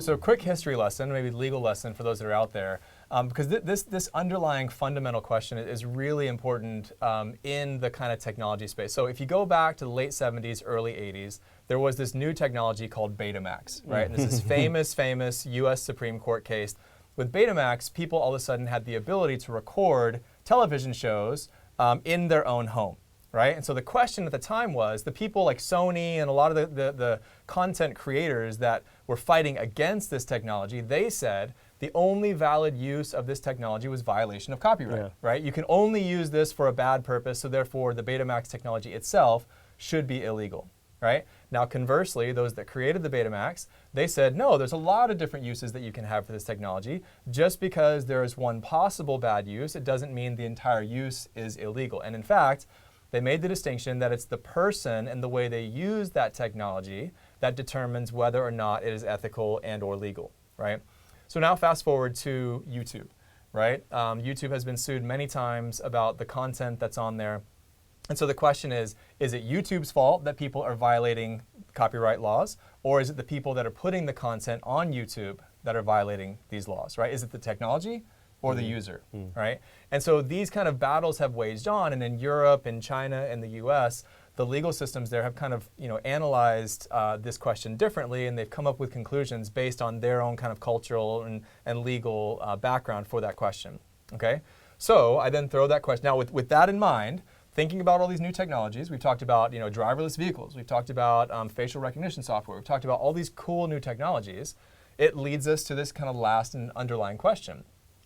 So quick history lesson, maybe legal lesson for those that are out there, because this underlying fundamental question is really important in the kind of technology space. So if you go back to the late 70s, early 80s, there was this new technology called Betamax, right? And this is famous U.S. Supreme Court case. With Betamax, people all of a sudden had the ability to record television shows in their own home. Right? And so the question at the time was, the people like Sony and a lot of the content creators that were fighting against this technology, they said the only valid use of this technology was violation of copyright, right? You can only use this for a bad purpose, so therefore the Betamax technology itself should be illegal, right? Now conversely, those that created the Betamax, they said, no, there's a lot of different uses that you can have for this technology. Just because there is one possible bad use, it doesn't mean the entire use is illegal. And in fact, they made the distinction that it's the person and the way they use that technology that determines whether or not it is ethical and or legal, right? So now fast forward to YouTube, right? YouTube has been sued many times about the content that's on there. And so the question is it YouTube's fault that people are violating copyright laws, or is it the people that are putting the content on YouTube that are violating these laws, right? Is it the technology or the user, right? And so these kind of battles have waged on, and in Europe, in China, and the US, the legal systems there have kind of analyzed this question differently, and they've come up with conclusions based on their own kind of cultural and legal background for that question, okay? So I then throw that question, now with that in mind, thinking about all these new technologies, we've talked about driverless vehicles, we've talked about facial recognition software, we've talked about all these cool new technologies, it leads us to this kind of last and underlying question.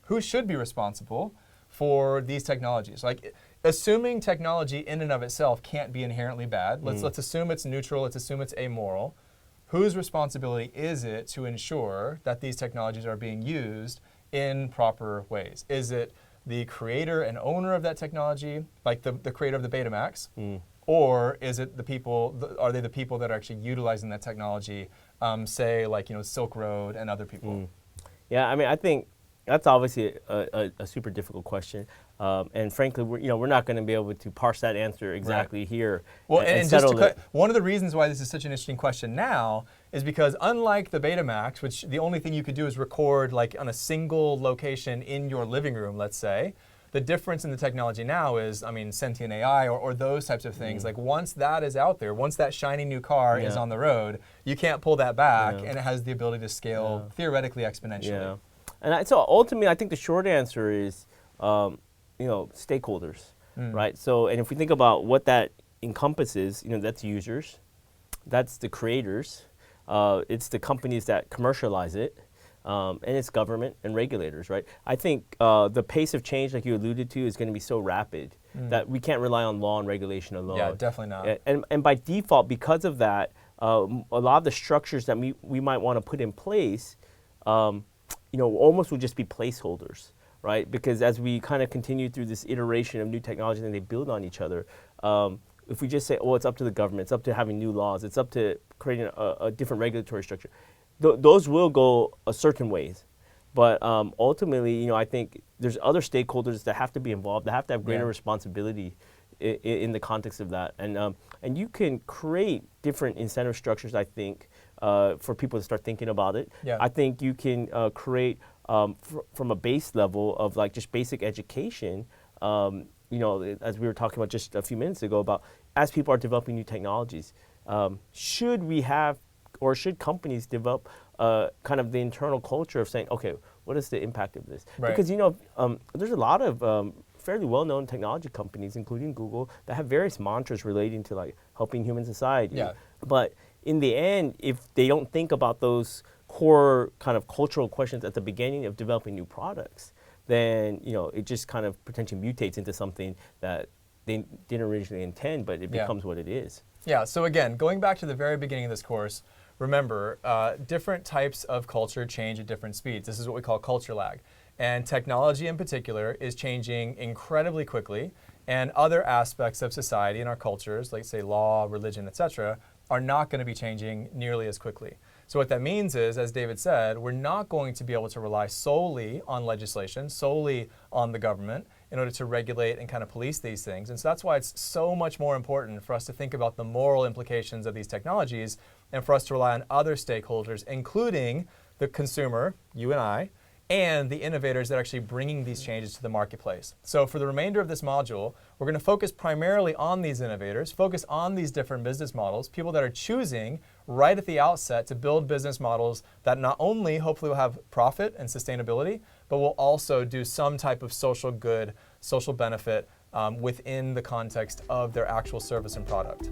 Who should be responsible for these technologies? Like, assuming technology in and of itself can't be inherently bad, let's assume it's neutral, let's assume it's amoral. Whose responsibility is it to ensure that these technologies are being used in proper ways? Is it the creator and owner of that technology, like the creator of the Betamax, or is it the people? Are they the people that are actually utilizing that technology? Say, like Silk Road and other people. Yeah, I mean, I think that's obviously a super difficult question, and frankly, we're not going to be able to parse that answer exactly here. Well, and just to one of the reasons why this is such an interesting question now is because unlike the Betamax, which the only thing you could do is record like on a single location in your living room, let's say, the difference in the technology now is, I mean, sentient AI or those types of things. Like once that is out there, once that shiny new car is on the road, you can't pull that back, and it has the ability to scale theoretically exponentially. Yeah. And so ultimately, I think the short answer is, stakeholders, right? So, and if we think about what that encompasses, that's users, that's the creators, it's the companies that commercialize it, and it's government and regulators, right? I think the pace of change, like you alluded to, is going to be so rapid that we can't rely on law and regulation alone. Yeah, definitely not. And by default, because of that, a lot of the structures that we might want to put in place, almost will just be placeholders, right? Because as we kind of continue through this iteration of new technology and they build on each other, if we just say, oh, it's up to the government, it's up to having new laws, it's up to creating a different regulatory structure, those will go a certain ways. But ultimately, I think there's other stakeholders that have to be involved, that have to have greater responsibility in the context of that. And you can create different incentive structures, I think, for people to start thinking about it. Yeah. I think you can create from a base level of like just basic education, as we were talking about just a few minutes ago about as people are developing new technologies, should we have or should companies develop kind of the internal culture of saying, okay, what is the impact of this? Right. Because, there's a lot of fairly well-known technology companies, including Google, that have various mantras relating to like helping human society. Yeah. But in the end, if they don't think about those core kind of cultural questions at the beginning of developing new products, then it just kind of potentially mutates into something that they didn't originally intend, but it becomes what it is. Yeah, so again, going back to the very beginning of this course, remember, different types of culture change at different speeds. This is what we call culture lag. And technology in particular is changing incredibly quickly, and other aspects of society and our cultures, like say law, religion, etc., are not going to be changing nearly as quickly. So what that means is, as David said, we're not going to be able to rely solely on legislation, solely on the government in order to regulate and kind of police these things. And so that's why it's so much more important for us to think about the moral implications of these technologies and for us to rely on other stakeholders, including the consumer, you and I, and the innovators that are actually bringing these changes to the marketplace. So for the remainder of this module, we're going to focus primarily on these innovators, focus on these different business models, people that are choosing right at the outset to build business models that not only hopefully will have profit and sustainability, but will also do some type of social good, social benefit within the context of their actual service and product.